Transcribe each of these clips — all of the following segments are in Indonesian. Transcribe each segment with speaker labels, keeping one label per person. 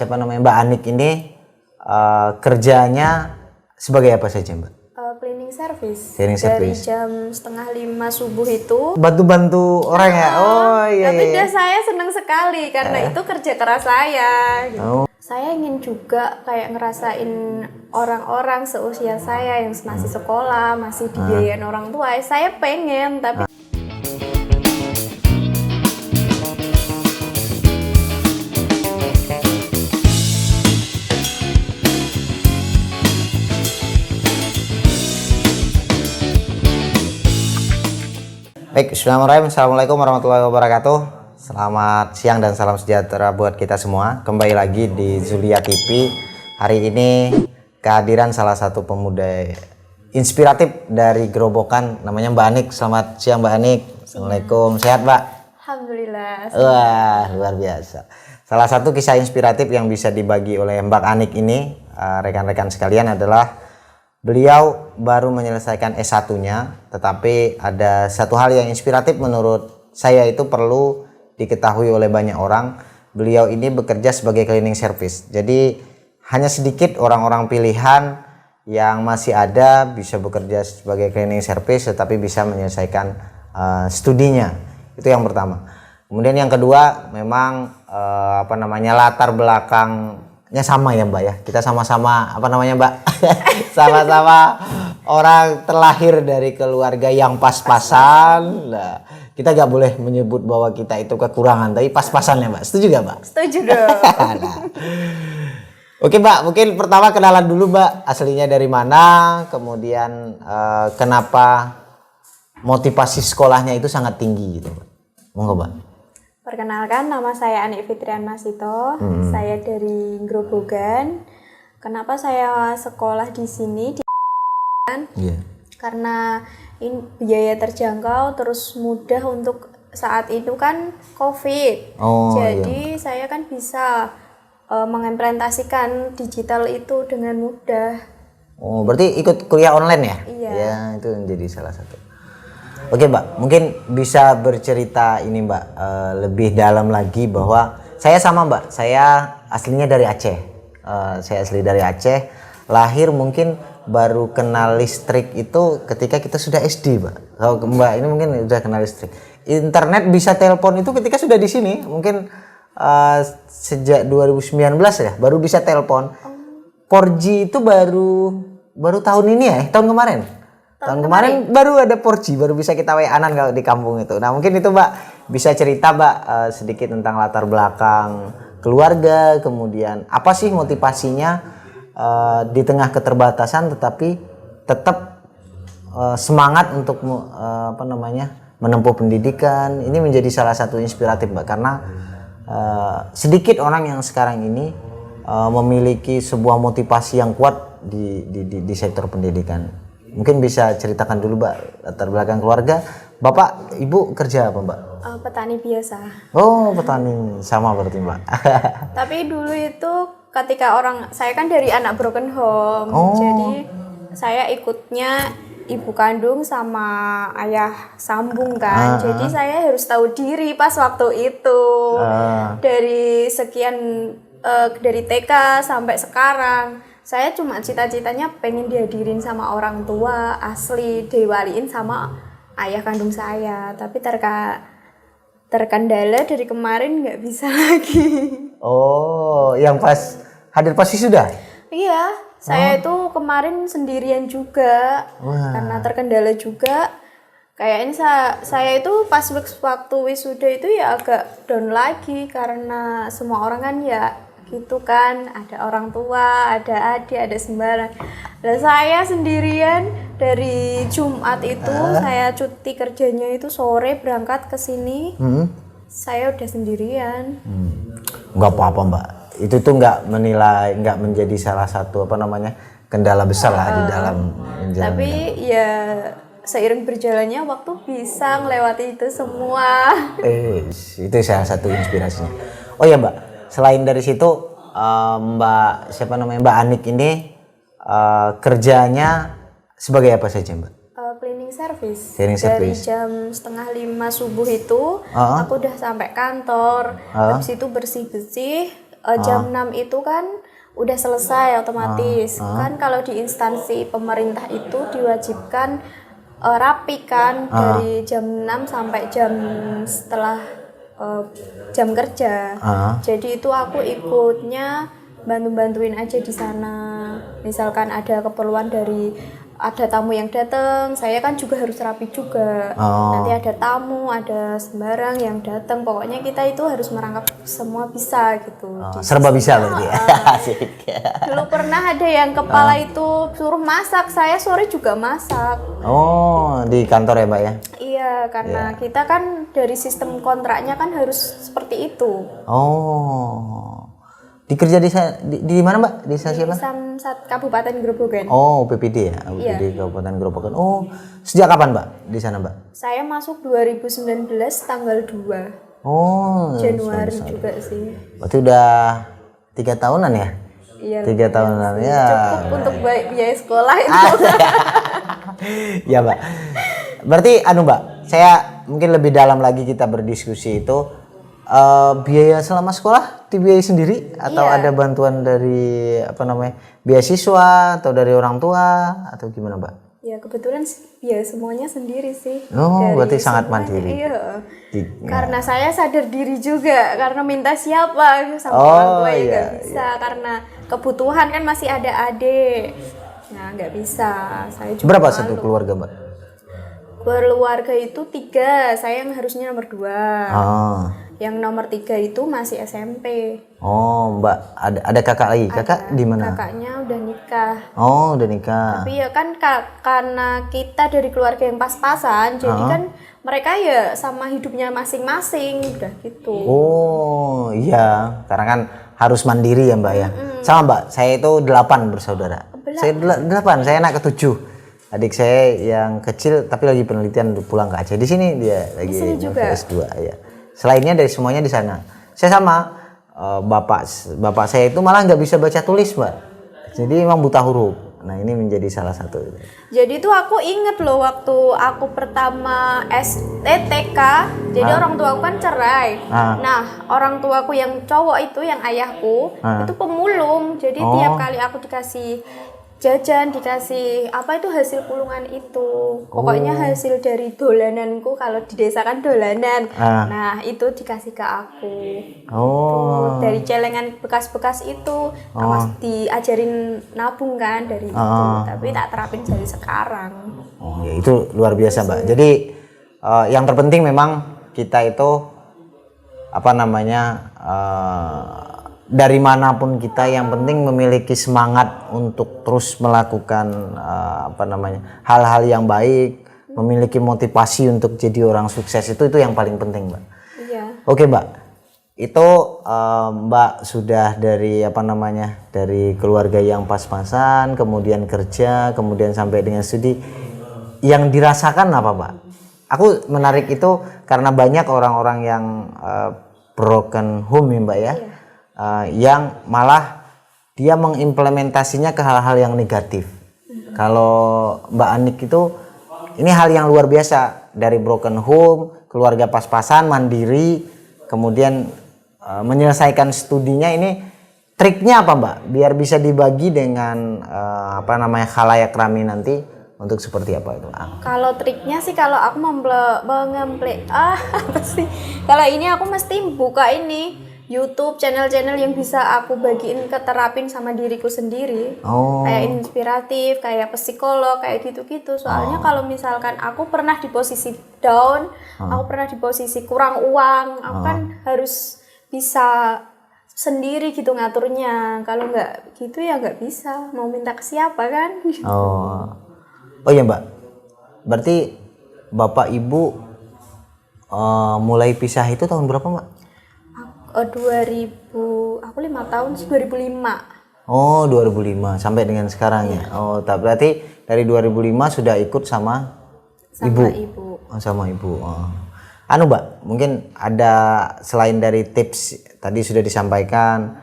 Speaker 1: Mbak Anik ini kerjanya sebagai apa saja Mbak?
Speaker 2: Cleaning service.
Speaker 1: Cleaning
Speaker 2: dari
Speaker 1: service.
Speaker 2: jam 4:30 subuh itu.
Speaker 1: Bantu-bantu orang ya? Oh iya.
Speaker 2: Tapi
Speaker 1: iya.
Speaker 2: saya senang sekali karena itu kerja keras saya. Gitu.
Speaker 1: Oh.
Speaker 2: Saya ingin juga kayak ngerasain orang-orang seusia saya yang masih sekolah, masih dibiayain orang tua. Saya pengen, tapi
Speaker 1: Baik, bismillahirrahmanirrahim. Assalamualaikum warahmatullahi wabarakatuh. Selamat siang dan salam sejahtera buat kita semua. Kembali lagi di Zulia TV. Hari ini kehadiran salah satu pemuda inspiratif dari Gerobokan, namanya Mbak Anik. Selamat siang Mbak Anik. Assalamualaikum. Sehat Mbak?
Speaker 2: alhamdulillah.
Speaker 1: Wah, luar biasa. Salah satu kisah inspiratif yang bisa dibagi oleh Mbak Anik ini, rekan-rekan sekalian, adalah beliau baru menyelesaikan S1-nya, tetapi ada satu hal yang inspiratif menurut saya itu perlu diketahui oleh banyak orang. Beliau ini bekerja sebagai cleaning service. Jadi hanya sedikit orang-orang pilihan yang masih ada bisa bekerja sebagai cleaning service tetapi bisa menyelesaikan studinya. Itu yang pertama. Kemudian yang kedua, memang latar belakangnya sama ya Mbak ya. Kita sama-sama Mbak? Sama-sama orang terlahir dari keluarga yang pas-pasan. Nah, kita gak boleh menyebut bahwa kita itu kekurangan, tapi pas-pasan ya Mbak. Setuju gak Mbak?
Speaker 2: Setuju dong.
Speaker 1: Nah. Oke Mbak, mungkin pertama kenalan dulu Mbak, aslinya dari mana, kemudian kenapa motivasi sekolahnya itu sangat tinggi gitu Mbak. Monggo Mbak.
Speaker 2: Perkenalkan, nama saya Anik Fitrian Masito. Saya dari Gerobokan. Kenapa saya sekolah di sini? Karena biaya terjangkau, terus mudah untuk saat itu kan COVID. Jadi saya kan bisa mengimplementasikan digital itu dengan mudah.
Speaker 1: Oh, berarti ikut kuliah online ya?
Speaker 2: Iya.
Speaker 1: Ya, itu menjadi salah satu. Oke Mbak, mungkin bisa bercerita ini Mbak lebih dalam lagi bahwa saya sama Mbak, saya aslinya dari Aceh. Saya asli dari Aceh, lahir mungkin baru kenal listrik itu ketika kita sudah SD Mbak. Kalau Mbak ini mungkin sudah kenal listrik. Internet bisa telepon itu ketika sudah di sini, mungkin sejak 2019 ya, baru bisa telepon. 4G itu baru tahun ini ya, tahun kemarin. Tahun kemarin baru ada 4G, baru bisa kita WA-an kalau di kampung itu. Nah mungkin itu Mbak bisa cerita Mbak sedikit tentang latar belakang keluarga, kemudian apa sih motivasinya di tengah keterbatasan tetapi tetap semangat untuk menempuh pendidikan. Ini menjadi salah satu inspiratif Mbak, karena sedikit orang yang sekarang ini memiliki sebuah motivasi yang kuat di sektor pendidikan. Mungkin bisa ceritakan dulu Mbak latar belakang keluarga. Bapak, Ibu kerja apa Mbak?
Speaker 2: Petani biasa.
Speaker 1: Oh, petani. Sama berarti Mbak.
Speaker 2: Tapi dulu itu ketika saya kan dari anak broken home. Jadi saya ikutnya ibu kandung sama ayah sambung kan. Jadi saya harus tahu diri pas waktu itu. Dari sekian dari TK sampai sekarang, saya cuma cita-citanya pengen dihadirin sama orang tua asli, diwaliin sama ayah kandung saya. Tapi terkendala dari kemarin nggak bisa lagi.
Speaker 1: Oh, yang pas hadir pasti sudah?
Speaker 2: Iya, saya itu kemarin sendirian juga. Karena terkendala juga. Kayaknya saya itu pas waktu wisuda itu ya agak down lagi, karena semua orang kan ya gitu kan, ada orang tua, ada adik, ada sembarang. Dan saya sendirian dari Jumat itu, saya cuti kerjanya itu sore berangkat ke sini. Saya udah sendirian.
Speaker 1: Nggak apa-apa Mbak. Itu tuh nggak menjadi salah satu kendala besar lah di dalam menjalani.
Speaker 2: Tapi ya seiring berjalannya waktu bisa melewati itu semua.
Speaker 1: Itu salah satu inspirasinya. Oh ya Mbak. Selain dari situ Mbak Mbak Anik ini kerjanya sebagai apa saja Mbak?
Speaker 2: Cleaning service.
Speaker 1: Cleaning
Speaker 2: dari
Speaker 1: service.
Speaker 2: jam 4:30 subuh itu aku udah sampai kantor. Habis itu bersih-bersih, Jam 6 itu kan udah selesai otomatis. Kan kalau di instansi pemerintah itu diwajibkan rapi kan dari jam 6 sampai jam setelah jam kerja. Jadi itu aku ikutnya bantu-bantuin aja di sana. Misalkan ada keperluan dari ada tamu yang datang, saya kan juga harus rapi juga. Nanti ada tamu, ada sembarang yang datang, pokoknya kita itu harus merangkap semua bisa gitu.
Speaker 1: Serba bisa berarti ya. Asik.
Speaker 2: Dulu pernah ada yang kepala itu suruh masak, saya sore juga masak.
Speaker 1: Oh, di kantor ya Mbak ya?
Speaker 2: Iya, karena kita kan dari sistem kontraknya kan harus seperti itu.
Speaker 1: Oh. Dikerja di mana Mbak? Di stasiun apa?
Speaker 2: Samsat Kabupaten Grobogan.
Speaker 1: Oh, PPD ya? PPD Kabupaten Grobogan. Oh, sejak kapan Mbak di sana Mbak?
Speaker 2: Saya masuk 2019 tanggal 2
Speaker 1: Oh,
Speaker 2: Januari juga sih.
Speaker 1: berarti udah 3 tahunan ya?
Speaker 2: Iya.
Speaker 1: 3 tahunan ya.
Speaker 2: Cukup untuk biaya sekolah itu.
Speaker 1: Ya Mbak. Berarti Mbak, saya mungkin lebih dalam lagi kita berdiskusi itu biaya selama sekolah dibiayai sendiri atau ada bantuan dari beasiswa atau dari orang tua atau gimana Mbak?
Speaker 2: Ya kebetulan ya semuanya sendiri sih.
Speaker 1: Oh, berarti sangat mandiri.
Speaker 2: Iya. Karena saya sadar diri juga karena minta siapa sama orang tua ya nggak bisa karena kebutuhan kan masih ada adik. Nah nggak bisa. Saya juga
Speaker 1: berapa satu keluarga Mbak?
Speaker 2: Keluarga itu 3, saya yang harusnya nomor 2. Yang nomor 3 itu masih SMP.
Speaker 1: Oh, Mbak, ada kakak lagi. Kakak di mana?
Speaker 2: Kakaknya udah nikah.
Speaker 1: Oh, udah nikah.
Speaker 2: Tapi ya kan karena kita dari keluarga yang pas-pasan, jadi kan mereka ya sama hidupnya masing-masing, udah gitu.
Speaker 1: Oh, iya, karena kan harus mandiri ya, Mbak ya. Sama Mbak, saya itu 8 bersaudara. Saya 8, saya anak ke-7. Adik saya yang kecil tapi lagi penelitian pulang ke Aceh. Di sini dia lagi S2 ya. Selainnya dari semuanya di sana. Saya sama bapak saya itu malah nggak bisa baca tulis Mbak. Jadi memang buta huruf. Nah ini menjadi salah satu.
Speaker 2: Jadi tuh aku inget loh waktu aku pertama TK. Jadi orang tua aku kan cerai. Nah orang tuaku yang cowok itu yang ayahku itu pemulung. Jadi tiap kali aku dikasih jajan, dikasih apa itu hasil pulungan itu, pokoknya hasil dari dolananku, kalau di desa kan dolanan. Nah itu dikasih ke aku. Tuh, dari celengan bekas-bekas itu diajarin nabung kan dari itu, tapi tak terapin dari sekarang.
Speaker 1: Oh ya itu luar biasa Mbak. Jadi yang terpenting memang kita itu dari manapun kita yang penting memiliki semangat untuk terus melakukan hal-hal yang baik, memiliki motivasi untuk jadi orang sukses itu yang paling penting Mbak.
Speaker 2: Iya.
Speaker 1: Oke Mbak, itu Mbak sudah dari dari keluarga yang pas-pasan, kemudian kerja, kemudian sampai dengan studi. Yang dirasakan apa Mbak? Aku menarik itu karena banyak orang-orang yang broken home ya Mbak ya. Yang malah dia mengimplementasinya ke hal-hal yang negatif. Kalau Mbak Anik itu ini hal yang luar biasa, dari broken home, keluarga pas-pasan, mandiri, kemudian menyelesaikan studinya. Ini triknya apa Mbak? Biar bisa dibagi dengan khalayak ramai nanti untuk seperti apa itu?
Speaker 2: Kalau triknya sih kalau aku kalau ini aku mesti buka ini YouTube, channel-channel yang bisa aku bagiin keterapin sama diriku sendiri. Kayak inspiratif, kayak psikolog, kayak gitu-gitu. Soalnya kalau misalkan aku pernah di posisi down, aku pernah di posisi kurang uang, aku kan harus bisa sendiri gitu ngaturnya. Kalau nggak gitu ya nggak bisa. Mau minta ke siapa kan?
Speaker 1: Oh iya Mbak, berarti Bapak Ibu mulai pisah itu tahun berapa Mbak?
Speaker 2: 2000, aku 5 tahun, 2005.
Speaker 1: Oh 2005 sampai dengan sekarang ya. Oh berarti dari 2005 sudah ikut sama ibu. Sama ibu. Mbak, mungkin ada selain dari tips tadi sudah disampaikan,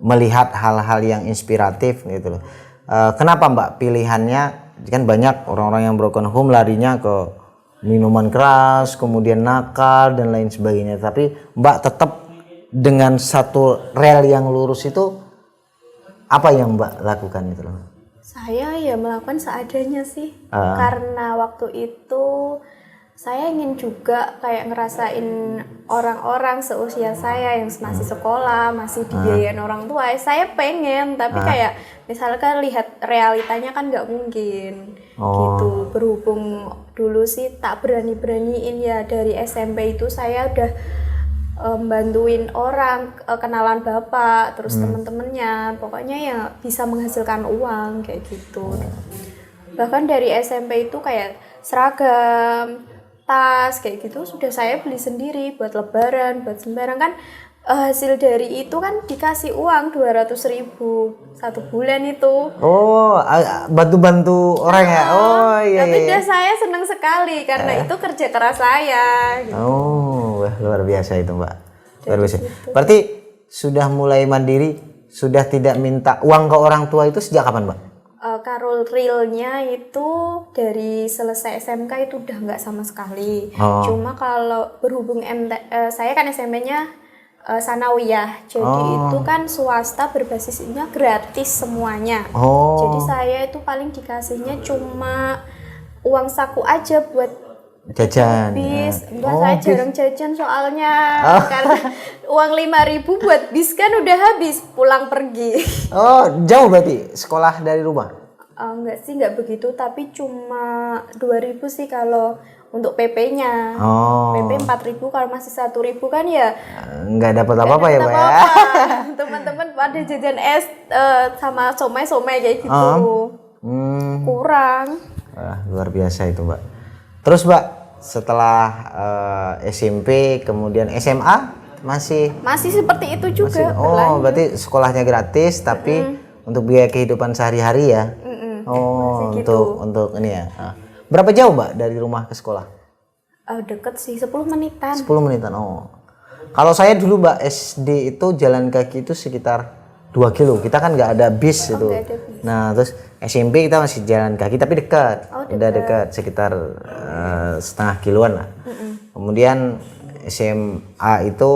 Speaker 1: melihat hal-hal yang inspiratif gitu loh. Kenapa Mbak pilihannya kan banyak orang-orang yang broken home larinya ke minuman keras, kemudian nakal dan lain sebagainya. Tapi Mbak tetap dengan satu rel yang lurus itu apa yang Mbak lakukan itu loh?
Speaker 2: Saya ya melakukan seadanya sih. Karena waktu itu saya ingin juga kayak ngerasain orang-orang seusia saya yang masih sekolah, masih dibiayain orang tua. Saya pengen, tapi kayak misalkan lihat realitanya kan nggak mungkin. Gitu. Berhubung dulu sih tak berani-beraniin ya, dari SMP itu saya udah bantuin orang, kenalan bapak, terus temen-temennya, pokoknya ya bisa menghasilkan uang kayak gitu. Bahkan dari SMP itu kayak seragam, tas kayak gitu sudah saya beli sendiri buat lebaran, buat sembarang kan. Hasil dari itu kan dikasih uang 200.000 satu bulan itu.
Speaker 1: Oh, bantu-bantu orang ya? Oh iya.
Speaker 2: Tapi
Speaker 1: iya.
Speaker 2: saya senang sekali karena itu kerja keras saya. Gitu.
Speaker 1: Oh, wah, luar biasa itu Mbak. Luar biasa. Berarti sudah mulai mandiri, sudah tidak minta uang ke orang tua itu sejak kapan Mbak?
Speaker 2: Karul realnya itu dari selesai SMK itu udah nggak sama sekali. Cuma kalau berhubung saya kan SMP-nya sanawiyah, jadi itu kan swasta berbasisnya gratis semuanya. Jadi saya itu paling dikasihnya cuma uang saku aja buat
Speaker 1: Jajan.
Speaker 2: bis. Enggak, saya jarang jajan soalnya karena uang 5.000 buat bis kan udah habis pulang pergi.
Speaker 1: Oh, jauh berarti sekolah dari rumah?
Speaker 2: Enggak sih, enggak begitu, tapi cuma 2.000 sih kalau untuk PP-nya. PP 4.000, kalau masih 1.000 kan ya
Speaker 1: nggak dapat apa-apa ya Mbak ya.
Speaker 2: Teman-teman pada jajan es sama somai-somai kayak gitu. Kurang.
Speaker 1: Wah, luar biasa itu Mbak. Terus Mbak, setelah SMP kemudian SMA masih
Speaker 2: seperti itu juga.
Speaker 1: Berarti sekolahnya gratis tapi untuk biaya kehidupan sehari-hari ya. Untuk ini ya. Berapa jauh Mbak dari rumah ke sekolah?
Speaker 2: Deket sih, 10 menitan.
Speaker 1: 10 menitan. Kalau saya dulu Mbak SD itu jalan kaki itu sekitar 2 kilo. Kita kan nggak ada bis itu.
Speaker 2: Ada bis.
Speaker 1: Nah, terus SMP kita masih jalan kaki tapi dekat. Udah dekat sekitar setengah kiloan lah. Kemudian SMA itu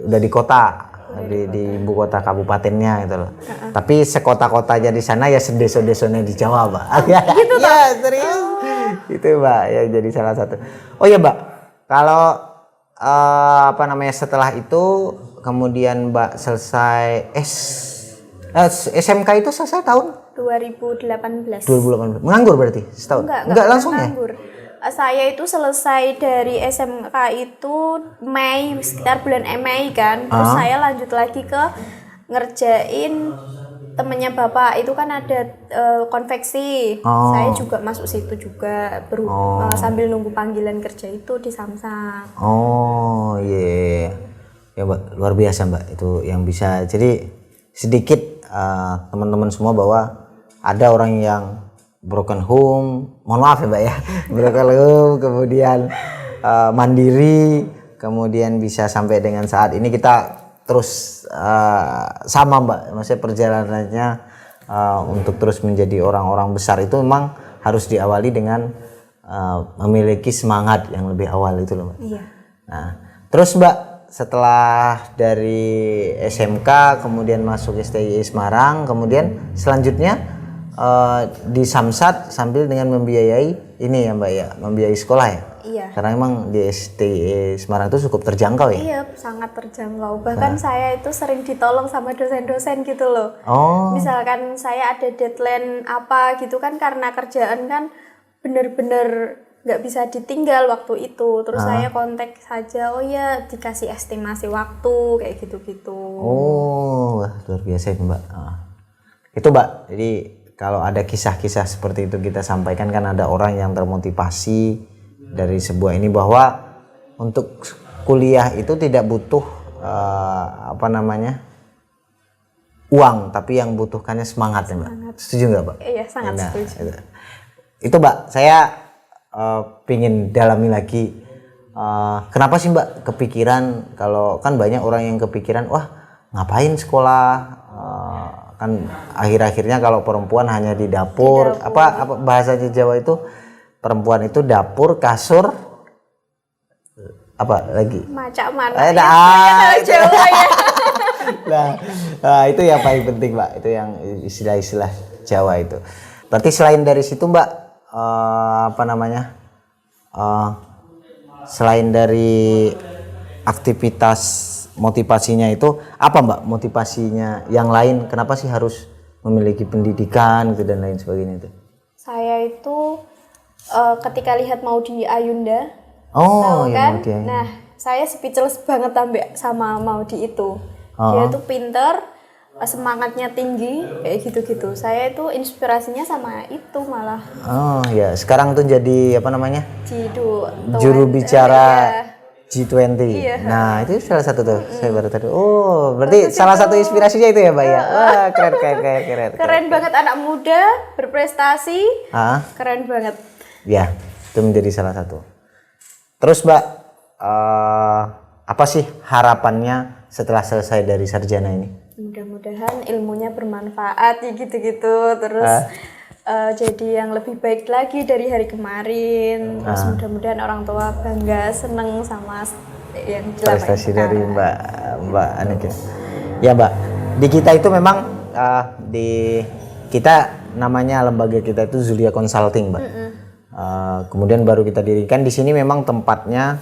Speaker 1: udah di kota. Di ibu kota kabupatennya gitu loh. Tapi sekota-kotanya di sana ya sedeso-desonya di Jawa, Mbak.
Speaker 2: Gitu
Speaker 1: ya, serius. Itu, Mbak, ya jadi salah satu. Oh ya, Mbak. Kalau setelah itu kemudian Mbak selesai SMK itu selesai tahun
Speaker 2: 2018.
Speaker 1: 2018. Menganggur berarti setahun? Enggak langsung
Speaker 2: menganggur. Saya itu selesai dari SMK itu Mei, sekitar bulan Mei kan. Terus saya lanjut lagi ke ngerjain temennya bapak, itu kan ada konveksi. Saya juga masuk situ juga sambil nunggu panggilan kerja itu di Samsung.
Speaker 1: Oh iya. Ya Mbak, luar biasa Mbak itu yang bisa. Jadi sedikit teman-teman semua bahwa ada orang yang broken home, mohon maaf ya Mbak ya, broken home, kemudian mandiri, kemudian bisa sampai dengan saat ini kita terus sama Mbak, maksudnya perjalanannya untuk terus menjadi orang-orang besar itu memang harus diawali dengan memiliki semangat yang lebih awal itu loh Mbak.
Speaker 2: Iya.
Speaker 1: Nah, terus Mbak setelah dari SMK kemudian masuk STI Semarang, kemudian selanjutnya di Samsat sambil dengan membiayai ini ya Mbak ya, membiayai sekolah ya?
Speaker 2: Iya.
Speaker 1: Karena memang di STI Semarang itu cukup terjangkau ya?
Speaker 2: Iya, sangat terjangkau. Bahkan saya itu sering ditolong sama dosen-dosen gitu loh. Misalkan saya ada deadline apa gitu kan, karena kerjaan kan bener-bener nggak bisa ditinggal waktu itu. Terus saya kontak saja, oh ya dikasih estimasi waktu kayak gitu-gitu.
Speaker 1: Oh, luar biasa itu Mbak. Itu Mbak, jadi kalau ada kisah-kisah seperti itu kita sampaikan, kan ada orang yang termotivasi dari sebuah ini bahwa untuk kuliah itu tidak butuh uang, tapi yang butuhkannya semangat ya Mbak. Setuju nggak Mbak?
Speaker 2: Iya, sangat setuju.
Speaker 1: Itu Mbak, saya pingin dalami lagi. Kenapa sih Mbak kepikiran, kalau kan banyak orang yang kepikiran, wah ngapain sekolah? Kan akhir-akhirnya kalau perempuan hanya di dapur. Apa bahasanya Jawa itu, perempuan itu dapur, kasur, Apa lagi?
Speaker 2: Macak mana?
Speaker 1: Nah,
Speaker 2: Kalau Jawa ya.
Speaker 1: nah, itu yang paling penting Mbak, itu yang istilah-istilah Jawa itu. Berarti selain dari situ Mbak, apa namanya, selain dari aktivitas motivasinya itu apa Mbak motivasinya yang lain, kenapa sih harus memiliki pendidikan gitu dan lain sebagainya itu?
Speaker 2: Saya itu ketika lihat Maudy Ayunda,
Speaker 1: Oh
Speaker 2: tahu
Speaker 1: ya
Speaker 2: kan?
Speaker 1: Maudy.
Speaker 2: Nah, saya speechless banget sama Maudy itu. Dia tuh pinter, semangatnya tinggi, kayak gitu-gitu. Saya itu inspirasinya sama itu malah.
Speaker 1: Oh ya, sekarang tuh jadi apa namanya? Juru bicara G20.
Speaker 2: Iya.
Speaker 1: Nah, itu salah satu tuh. Saya baru tahu. Oh, berarti salah satu inspirasinya itu ya, Mbak ya. Wah, keren.
Speaker 2: Keren banget, anak muda berprestasi.
Speaker 1: Ah,
Speaker 2: Keren banget.
Speaker 1: ya, itu menjadi salah satu. Terus, Mbak, apa sih harapannya setelah selesai dari sarjana ini?
Speaker 2: Mudah-mudahan ilmunya bermanfaat ya gitu-gitu. Terus jadi yang lebih baik lagi dari hari kemarin. Terus mudah-mudahan orang tua bangga, seneng sama yang
Speaker 1: Prestasi dari Mbak Anik ya. Ya Mbak, di kita itu memang di kita namanya lembaga kita itu Zulia Consulting Mbak. Kemudian baru kita dirikan di sini memang tempatnya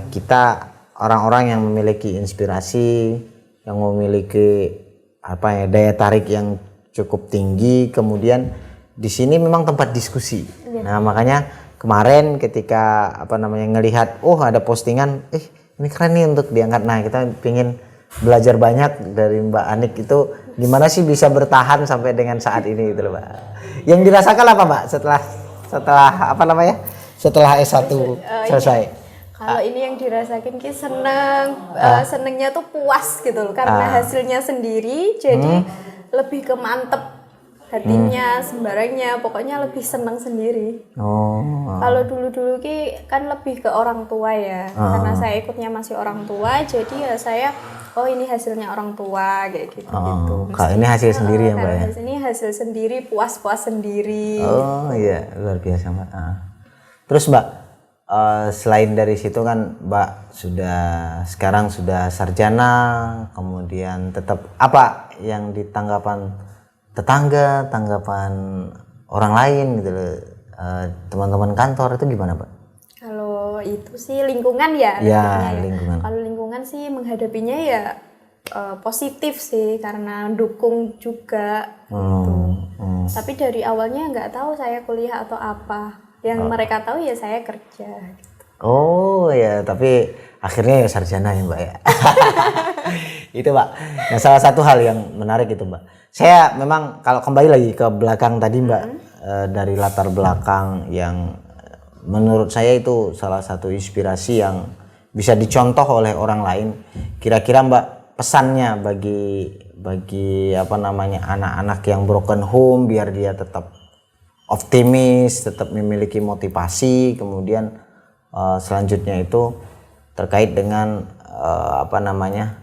Speaker 1: kita orang-orang yang memiliki inspirasi, yang memiliki apa ya daya tarik yang cukup tinggi, kemudian di sini memang tempat diskusi. Nah makanya kemarin ketika apa namanya ngelihat, oh ada postingan, ini keren nih untuk diangkat. Nah kita pengen belajar banyak dari Mbak Anik itu gimana sih bisa bertahan sampai dengan saat ini gitu loh Mbak. Yang dirasakan apa Mbak setelah apa namanya setelah S1 selesai?
Speaker 2: Kalau ini yang dirasakan ki senengnya tuh puas gitu loh karena hasilnya sendiri jadi lebih ke mantep hatinya sembarangnya, pokoknya lebih seneng sendiri. Kalau dulu ki kan lebih ke orang tua ya, karena saya ikutnya masih orang tua, jadi ya saya ini hasilnya orang tua kayak gitu.
Speaker 1: Kalau ini hasil sendiri ya Mbak ya?
Speaker 2: Ini hasil sendiri, puas-puas sendiri.
Speaker 1: Oh iya, luar biasa Mbak. Terus Mbak, selain dari situ kan Mbak sekarang sudah sarjana, kemudian tetap apa yang ditanggapan tetangga, tanggapan orang lain gitu loh, teman-teman kantor itu gimana Mbak?
Speaker 2: Kalau itu sih lingkungan ya.
Speaker 1: Lingkungan.
Speaker 2: Kalau lingkungan sih menghadapinya ya positif sih karena dukung juga gitu. Tapi dari awalnya nggak tahu saya kuliah atau apa. Yang mereka tahu ya saya kerja. Gitu.
Speaker 1: Oh ya, tapi akhirnya ya sarjana ya Mbak ya. Itu Mbak. Nah salah satu hal yang menarik itu Mbak. Saya memang kalau kembali lagi ke belakang tadi Mbak, dari latar belakang yang menurut saya itu salah satu inspirasi yang bisa dicontoh oleh orang lain. Kira-kira Mbak pesannya bagi apa namanya anak-anak yang broken home biar dia tetap optimis, tetap memiliki motivasi, kemudian selanjutnya itu terkait dengan apa namanya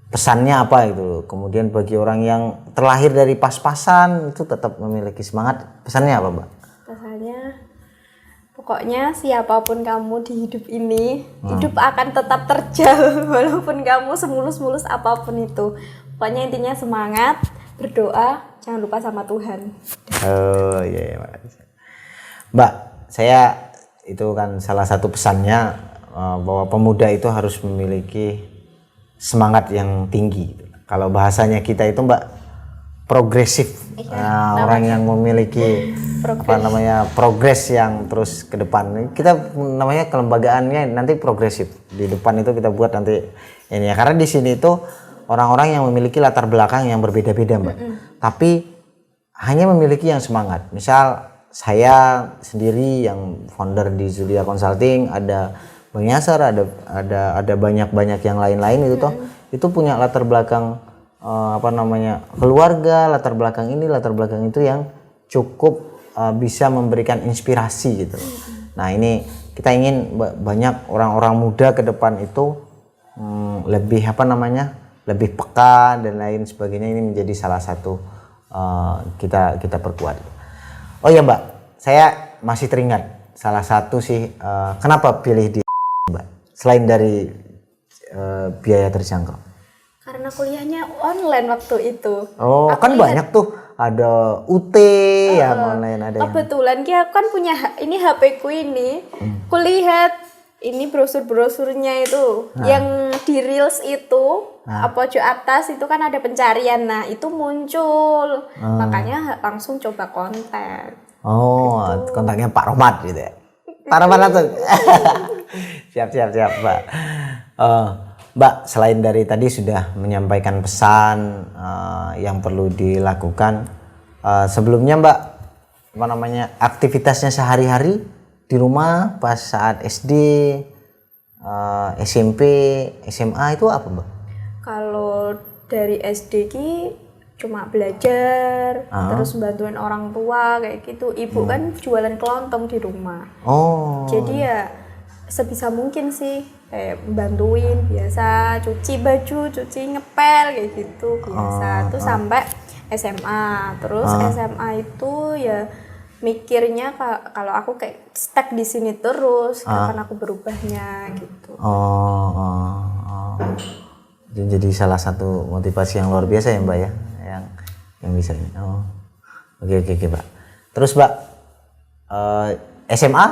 Speaker 1: pesannya apa itu. Kemudian bagi orang yang terlahir dari pas-pasan itu tetap memiliki semangat, pesannya apa Mbak?
Speaker 2: Pesannya pokoknya siapapun kamu di hidup ini, hidup akan tetap terjal walaupun kamu semulus-mulus apapun itu. Pokoknya intinya semangat, berdoa, jangan lupa sama Tuhan.
Speaker 1: Oh iya, Mbak, saya itu kan salah satu pesannya bahwa pemuda itu harus memiliki semangat yang tinggi. Kalau bahasanya kita itu Mbak progresif. Orang yang memiliki progres yang terus ke depan. Kita namanya kelembagaannya nanti progresif. Di depan itu kita buat nanti ini ya. Karena di sini itu orang-orang yang memiliki latar belakang yang berbeda-beda Mbak. Tapi hanya memiliki yang semangat. Misal saya sendiri yang founder di Zulia Consulting, ada Bang Yasar, ada banyak yang lain-lain itu itu punya latar belakang apa namanya keluarga, latar belakang ini, latar belakang itu yang cukup bisa memberikan inspirasi gitu. Nah ini kita ingin banyak orang-orang muda ke depan itu lebih apa namanya lebih peka dan lain sebagainya. Ini menjadi salah satu kita perkuat. Oh ya Mbak, saya masih teringat salah satu sih kenapa pilih di Mbak. selain dari biaya terjangkau?
Speaker 2: Karena kuliahnya online waktu itu.
Speaker 1: Oh,
Speaker 2: Aku
Speaker 1: kan
Speaker 2: lihat,
Speaker 1: banyak tuh, ada UT yang online, ada yang
Speaker 2: kebetulan aku kan punya ini HP ku ini. Kulihat ini brosur-brosurnya itu yang di reels itu pojok atas itu kan ada pencarian. Nah, itu muncul. Makanya langsung coba kontak.
Speaker 1: Oh, kontaknya Pak Romat gitu ya. Pak Romat langsung. Siap, Mbak. Mbak, selain dari tadi sudah menyampaikan pesan yang perlu dilakukan, sebelumnya Mbak, apa namanya, aktivitasnya sehari-hari di rumah pas saat SD, SMP, SMA itu apa Mbak?
Speaker 2: Kalau dari SD ki cuma belajar, terus bantuin orang tua kayak gitu. Ibu kan jualan kelontong di rumah.
Speaker 1: Oh.
Speaker 2: Jadi ya sebisa mungkin sih kayak bantuin biasa, cuci baju, cuci ngepel kayak gitu biasa. Terus sampai SMA. Terus SMA itu ya mikirnya kalau aku kayak stuck di sini terus, kapan aku berubahnya gitu.
Speaker 1: Jadi salah satu motivasi yang luar biasa ya Mbak ya, yang bisa. Oke Mbak. Terus Mbak, SMA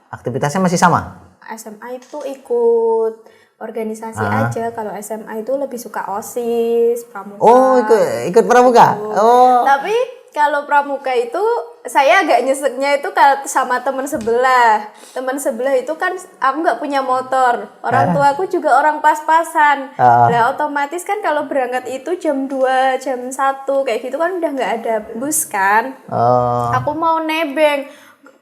Speaker 1: aktivitasnya masih sama?
Speaker 2: SMA itu ikut organisasi aja. Kalau SMA itu lebih suka OSIS, pramuka.
Speaker 1: Oh, ikut pramuka. Oh.
Speaker 2: Tapi kalau pramuka itu saya agak nyeseknya itu kalau sama teman sebelah. Teman sebelah itu kan aku nggak punya motor. Orang tua aku juga orang pas-pasan. Nah, otomatis kan kalau berangkat itu jam 2, jam 1 kayak gitu kan udah nggak ada bus kan. Aku mau nebeng,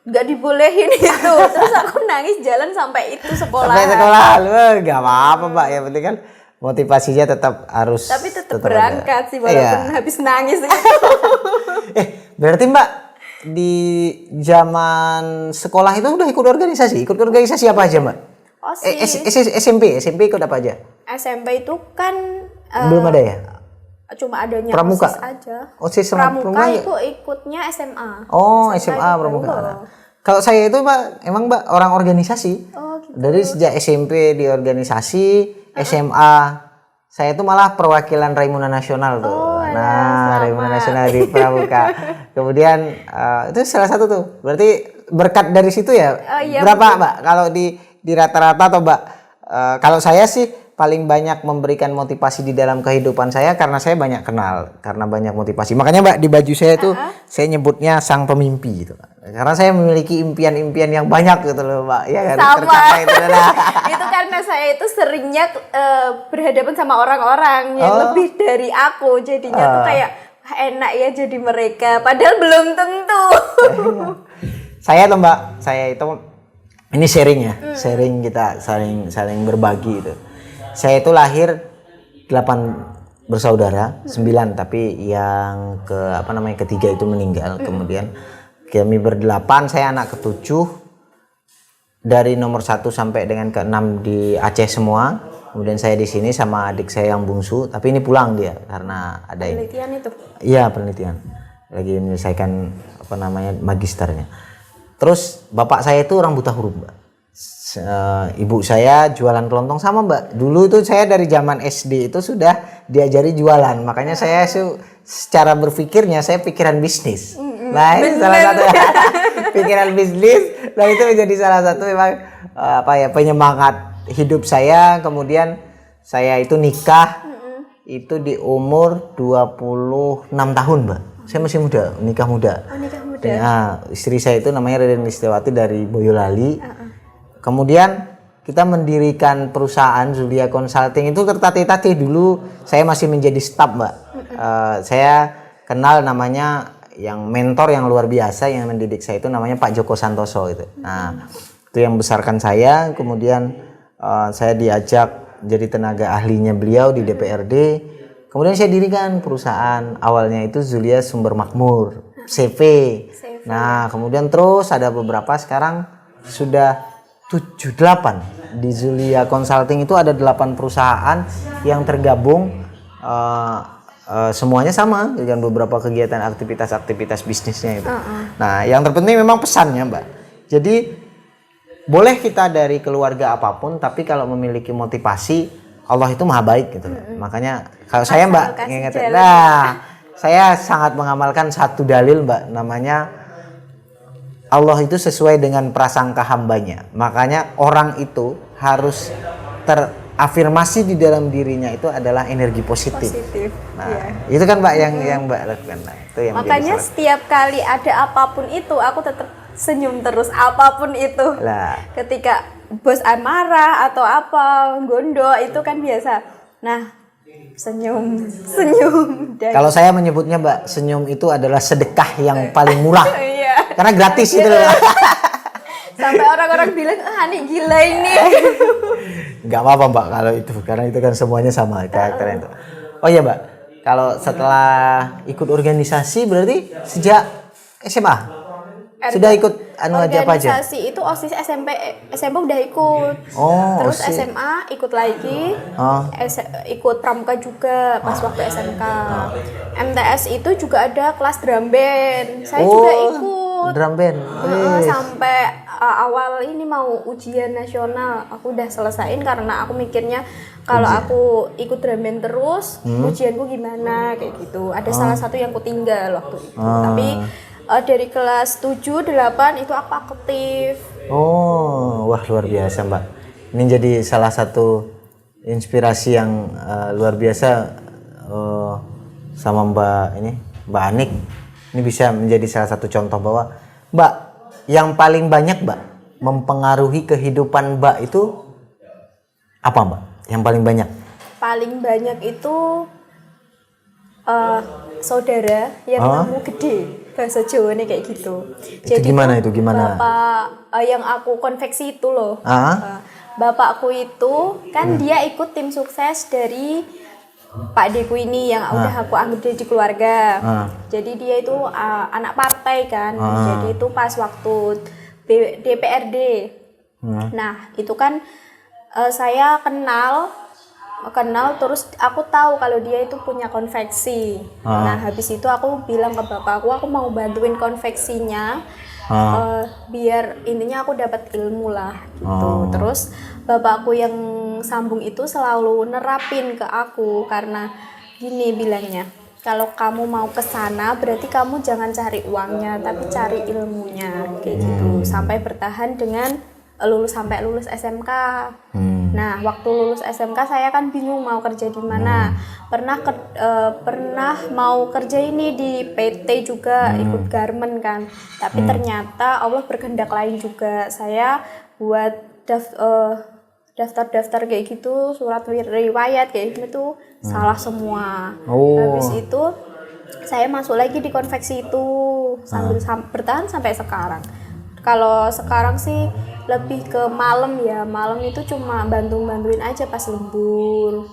Speaker 2: nggak dibolehin itu. Terus aku nangis jalan sampai itu sekolah.
Speaker 1: Sampai sekolah, lu nggak apa-apa Mbak. Yang penting kan motivasinya tetap harus.
Speaker 2: Tapi tetap berangkat sih walaupun habis nangis.
Speaker 1: Berarti Mbak di zaman sekolah itu udah ikut organisasi? Ikut organisasi apa aja Mbak? SMP ikut apa aja?
Speaker 2: SMP itu kan
Speaker 1: belum ada ya?
Speaker 2: Cuma adanya
Speaker 1: pramuka
Speaker 2: OSIS aja.
Speaker 1: OSIS sama
Speaker 2: pramuka itu ikutnya SMA.
Speaker 1: Oh, SMA pramuka. Kalau saya itu Mbak, emang Mbak orang organisasi.
Speaker 2: Oh, gitu.
Speaker 1: Dari sejak SMP di organisasi, SMA saya itu malah perwakilan Raimuna Nasional tuh. Raimuna Nasional di pramuka. Kemudian itu salah satu tuh. Berarti berkat dari situ ya.
Speaker 2: Iya,
Speaker 1: berapa Mbak kalau di rata-rata atau Mbak? Kalau saya sih paling banyak memberikan motivasi di dalam kehidupan saya karena saya banyak kenal, karena banyak motivasi. Makanya Mbak di baju saya tuh saya nyebutnya sang pemimpi gitu. Karena saya memiliki impian-impian yang banyak gitu loh Mbak. Ya kan,
Speaker 2: sama. Itu karena saya itu seringnya berhadapan sama orang-orang yang lebih dari aku. Jadinya tuh kayak enak ya jadi mereka. Padahal belum tentu.
Speaker 1: Saya tuh Mbak, saya itu ini sharing ya. Sharing kita saling berbagi itu. Saya itu lahir 8 bersaudara, 9 tapi yang ketiga itu meninggal. Kemudian kami berdelapan, saya anak ke-7 dari nomor 1 sampai dengan ke-6 di Aceh semua. Kemudian saya di sini sama adik saya yang bungsu, tapi ini pulang dia karena ada
Speaker 2: penelitian itu.
Speaker 1: Iya, penelitian. Lagi menyelesaikan magisternya. Terus bapak saya itu orang buta huruf, Mbak. Ibu saya jualan kelontong sama Mbak. Dulu itu saya dari zaman SD itu sudah diajari jualan. Makanya saya secara berpikirnya saya pikiran bisnis. Nah, ini salah satu pikiran bisnis. Nah, itu menjadi salah satu memang penyemangat hidup saya. Kemudian saya itu nikah itu di umur 26 tahun, Mbak. Saya masih muda, nikah muda.
Speaker 2: Oh, nikah muda.
Speaker 1: Nah, istri saya itu namanya Reden Listiawati dari Boyolali. Kemudian kita mendirikan perusahaan Zulia Consulting itu tertatih-tatih. Dulu saya masih menjadi staf, Mbak. Saya kenal namanya yang mentor yang luar biasa yang mendidik saya itu namanya Pak Joko Santoso itu. Nah, itu yang besarkan saya. Kemudian saya diajak jadi tenaga ahlinya beliau di DPRD. Kemudian saya dirikan perusahaan awalnya itu Zulia Sumber Makmur, CV. Nah, kemudian terus ada beberapa sekarang sudah 7-8 di Zulia Consulting itu ada 8 perusahaan yang tergabung semuanya sama dengan beberapa kegiatan aktivitas bisnisnya itu. Nah, yang terpenting memang pesannya, Mbak. Jadi boleh kita dari keluarga apapun, tapi kalau memiliki motivasi, Allah itu maha baik gitu. Makanya kalau saya Mbak ngingetin, saya sangat mengamalkan satu dalil Mbak, namanya Allah itu sesuai dengan prasangka hambanya. Makanya orang itu harus terafirmasi di dalam dirinya itu adalah energi positif. Nah, itu kan Mbak yang Mbak lakukan. Nah, itu yang
Speaker 2: makanya setiap kali ada apapun itu, aku tetap senyum terus apapun itu. Ketika bos marah atau apa, gondok itu kan biasa. Nah, senyum.
Speaker 1: Kalau saya menyebutnya Mbak, senyum itu adalah sedekah yang paling murah. Karena gratis itu loh.
Speaker 2: Sampai orang-orang bilang, Hani gila ini.
Speaker 1: Nggak apa-apa Mbak kalau itu, karena itu kan semuanya sama karakternya itu. Oh iya Mbak, kalau setelah ikut organisasi berarti sejak SMA? Sudah ikut aja apa aja?
Speaker 2: Organisasi itu OSIS SMP udah ikut. Terus OSIS. SMA ikut lagi. Ikut pramuka juga pas waktu SMK. MTS itu juga ada kelas drum band. Saya juga ikut.
Speaker 1: Drum band.
Speaker 2: Sampai awal ini mau ujian nasional, aku udah selesaiin karena aku mikirnya kalau aku ikut drum band terus, ujianku gimana kayak gitu. Ada salah satu yang ku tinggal waktu itu. Tapi dari kelas 7, 8 itu aku aktif.
Speaker 1: Wah luar biasa Mbak. Ini jadi salah satu inspirasi yang luar biasa sama Mbak Anik. Ini bisa menjadi salah satu contoh bahwa Mbak, yang paling banyak Mbak mempengaruhi kehidupan Mbak itu apa Mbak? Yang paling banyak? Paling banyak itu
Speaker 2: saudara yang kamu gede. Bahasa Jawa nih kayak gitu.
Speaker 1: Jadi gimana itu?
Speaker 2: Bapak yang aku konveksi itu loh. Bapakku itu kan dia ikut tim sukses dari Pak Deku ini yang udah aku anggap di keluarga. Jadi dia itu anak partai kan. Jadi itu pas waktu DPRD. Nah itu kan saya kenal terus aku tahu kalau dia itu punya konveksi. Nah habis itu aku bilang ke bapakku, aku mau bantuin konveksinya biar intinya aku dapat ilmu lah gitu. Terus bapakku yang sambung itu selalu nerapin ke aku karena gini bilangnya, kalau kamu mau ke sana berarti kamu jangan cari uangnya tapi cari ilmunya kayak gitu sampai bertahan dengan sampai lulus SMK. Nah, waktu lulus SMK saya kan bingung mau kerja di mana. Pernah mau kerja ini di PT juga, ikut garment kan. Tapi ternyata Allah berkehendak lain juga. Saya buat daftar-daftar kayak gitu, surat riwayat kayak gitu salah semua. Habis itu saya masuk lagi di konveksi itu sambil bertahan sampai sekarang. Kalau sekarang sih lebih ke malam ya, malam itu cuma bantuin aja pas lembur.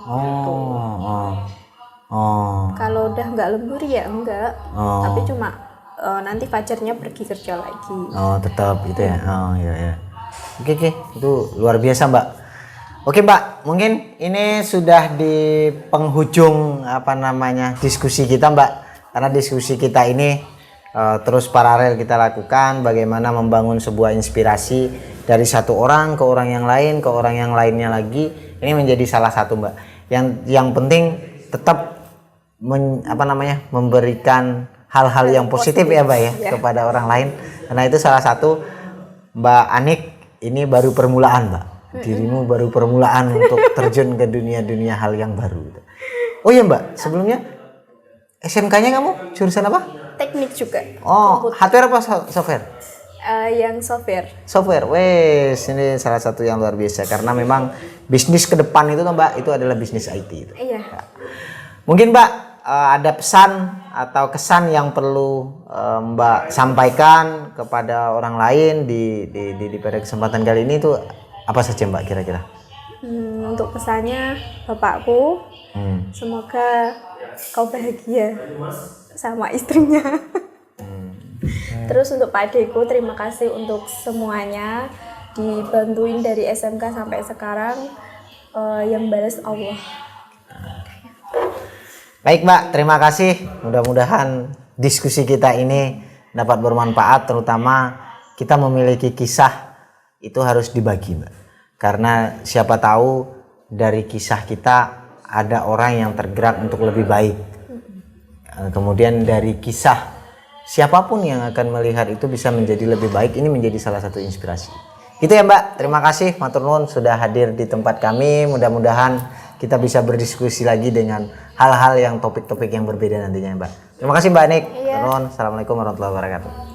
Speaker 2: Kalau udah nggak lembur ya enggak, tapi cuma nanti fajarnya pergi kerja lagi.
Speaker 1: Tetap gitu ya. Iya. Oke, itu luar biasa Mbak. Oke Mbak, mungkin ini sudah di penghujung diskusi kita Mbak, karena diskusi kita ini terus paralel kita lakukan bagaimana membangun sebuah inspirasi dari satu orang ke orang yang lain, ke orang yang lainnya lagi. Ini menjadi salah satu Mbak. Yang penting tetap memberikan hal-hal yang positif ya Mbak ya kepada orang lain. Karena itu salah satu Mbak Anik ini baru permulaan Mbak. Dirimu baru permulaan untuk terjun ke dunia-dunia hal yang baru. Oh iya Mbak, sebelumnya SMK-nya kamu jurusan apa?
Speaker 2: Teknik juga.
Speaker 1: Hardware apa software?
Speaker 2: Yang software.
Speaker 1: Software, wes ini salah satu yang luar biasa karena memang bisnis ke depan itu Mbak, itu adalah bisnis IT itu.
Speaker 2: Iya.
Speaker 1: Mungkin Mbak ada pesan atau kesan yang perlu Mbak sampaikan kepada orang lain di pada kesempatan kali ini itu apa saja Mbak kira-kira?
Speaker 2: Untuk pesannya bapakku, semoga kau bahagia sama istrinya. Terus untuk Pak Deku, terima kasih untuk semuanya, dibantuin dari SMK sampai sekarang, yang balas Allah.
Speaker 1: Baik Mbak, terima kasih. Mudah-mudahan diskusi kita ini dapat bermanfaat, terutama kita memiliki kisah itu harus dibagi Mbak. Karena siapa tahu dari kisah kita ada orang yang tergerak untuk lebih baik. Kemudian dari kisah siapapun yang akan melihat itu bisa menjadi lebih baik, ini menjadi salah satu inspirasi. Gitu ya Mbak, terima kasih matur nuwun sudah hadir di tempat kami. Mudah-mudahan kita bisa berdiskusi lagi dengan hal-hal yang topik-topik yang berbeda nantinya Mbak. Terima kasih Mbak Nik.
Speaker 2: Iya.
Speaker 1: Assalamualaikum warahmatullahi wabarakatuh.